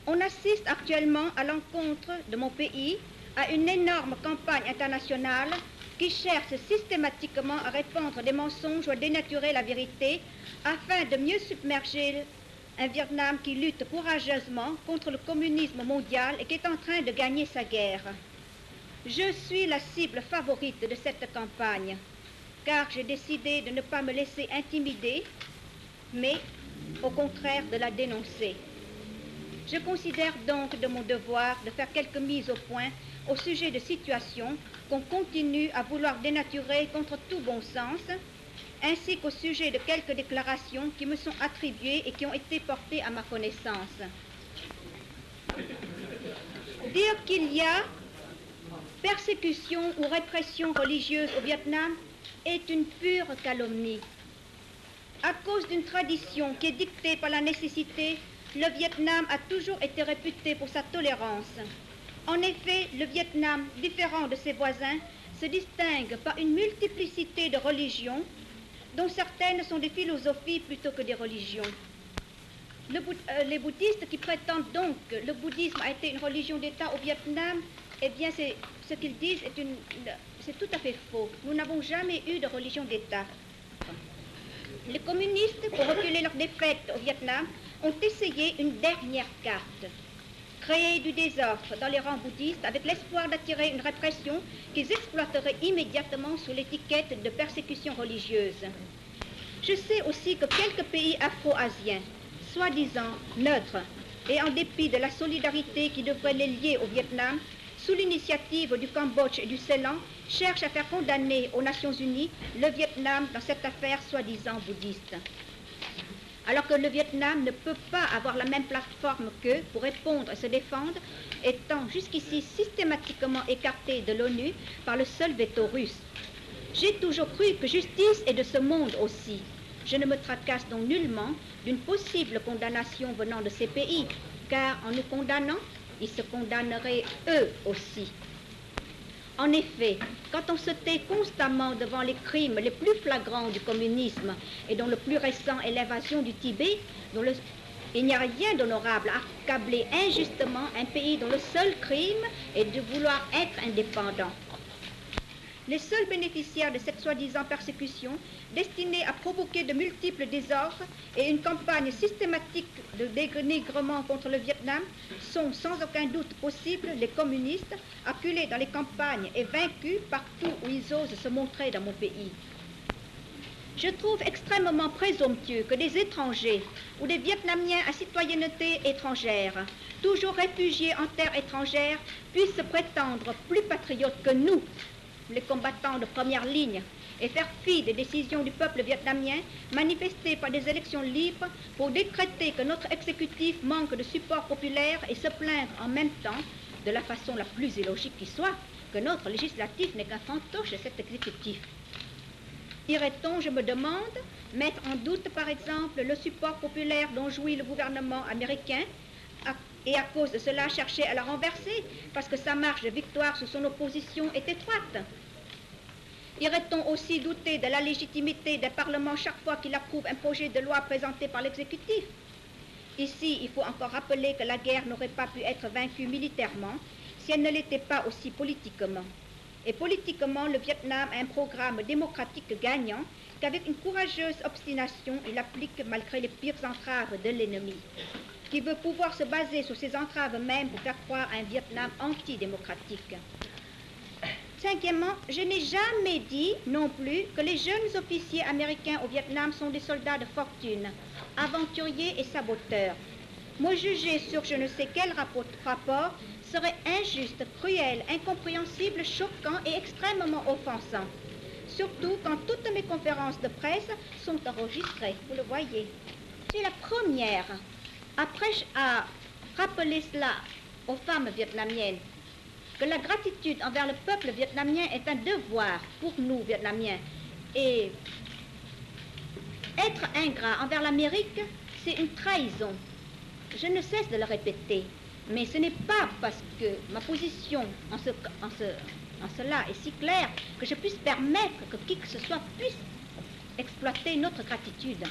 On assiste actuellement à l'encontre de mon pays à une énorme campagne internationale qui cherche systématiquement à répandre des mensonges ou à dénaturer la vérité afin de mieux submerger un Vietnam qui lutte courageusement contre le communisme mondial et qui est en train de gagner sa guerre. Je suis la cible favorite de cette campagne, car j'ai décidé de ne pas me laisser intimider, mais au contraire de la dénoncer. Je considère donc de mon devoir de faire quelques mises au point au sujet de situations qu'on continue à vouloir dénaturer contre tout bon sens, ainsi qu'au sujet de quelques déclarations qui me sont attribuées et qui ont été portées à ma connaissance. Dire qu'il y a persécution ou répression religieuse au Vietnam est une pure calomnie. À cause d'une tradition qui est dictée par la nécessité, le Vietnam a toujours été réputé pour sa tolérance. En effet, le Vietnam, différent de ses voisins, se distingue par une multiplicité de religions, dont certaines sont des philosophies plutôt que des religions. Les bouddhistes qui prétendent donc que le bouddhisme a été une religion d'État au Vietnam, eh bien, ce qu'ils disent c'est tout à fait faux. Nous n'avons jamais eu de religion d'État. Les communistes, pour reculer leur défaite au Vietnam, ont essayé une dernière carte, créer du désordre dans les rangs bouddhistes avec l'espoir d'attirer une répression qu'ils exploiteraient immédiatement sous l'étiquette de persécution religieuse. Je sais aussi que quelques pays afro-asiens, soi-disant neutres, et en dépit de la solidarité qui devrait les lier au Vietnam, sous l'initiative du Cambodge et du Ceylan, cherchent à faire condamner aux Nations Unies le Vietnam dans cette affaire soi-disant bouddhiste. Alors que le Vietnam ne peut pas avoir la même plateforme qu'eux pour répondre et se défendre, étant jusqu'ici systématiquement écarté de l'ONU par le seul veto russe. J'ai toujours cru que justice est de ce monde aussi. Je ne me tracasse donc nullement d'une possible condamnation venant de ces pays, car en nous condamnant, ils se condamneraient eux aussi. En effet, quand on se tait constamment devant les crimes les plus flagrants du communisme et dont le plus récent est l'invasion du Tibet, il n'y a rien d'honorable à accabler injustement un pays dont le seul crime est de vouloir être indépendant. Les seuls bénéficiaires de cette soi-disant persécution, destinée à provoquer de multiples désordres et une campagne systématique de dénigrement contre le Vietnam, sont sans aucun doute possible les communistes, acculés dans les campagnes et vaincus partout où ils osent se montrer dans mon pays. Je trouve extrêmement présomptueux que des étrangers ou des Vietnamiens à citoyenneté étrangère, toujours réfugiés en terre étrangère, puissent se prétendre plus patriotes que nous, les combattants de première ligne, et faire fi des décisions du peuple vietnamien manifestées par des élections libres pour décréter que notre exécutif manque de support populaire et se plaindre en même temps, de la façon la plus illogique qui soit, que notre législatif n'est qu'un fantoche de cet exécutif. Irait-on, je me demande, mettre en doute par exemple le support populaire dont jouit le gouvernement américain et à cause de cela chercher à la renverser parce que sa marge de victoire sous son opposition est étroite? Irait-on aussi douter de la légitimité des parlements chaque fois qu'il approuve un projet de loi présenté par l'exécutif? Ici, il faut encore rappeler que la guerre n'aurait pas pu être vaincue militairement si elle ne l'était pas aussi politiquement. Et politiquement, le Vietnam a un programme démocratique gagnant qu'avec une courageuse obstination, il applique malgré les pires entraves de l'ennemi, qui veut pouvoir se baser sur ces entraves même pour faire croire à un Vietnam antidémocratique. Cinquièmement, je n'ai jamais dit non plus que les jeunes officiers américains au Vietnam sont des soldats de fortune, aventuriers et saboteurs. Me juger sur je ne sais quel rapport serait injuste, cruel, incompréhensible, choquant et extrêmement offensant. Surtout quand toutes mes conférences de presse sont enregistrées, vous le voyez. Je suis la première à rappeler cela aux femmes vietnamiennes, que la gratitude envers le peuple vietnamien est un devoir pour nous, Vietnamiens. Et être ingrat envers l'Amérique, c'est une trahison. Je ne cesse de le répéter, mais ce n'est pas parce que ma position en cela est si claire que je puisse permettre que qui que ce soit puisse exploiter notre gratitude.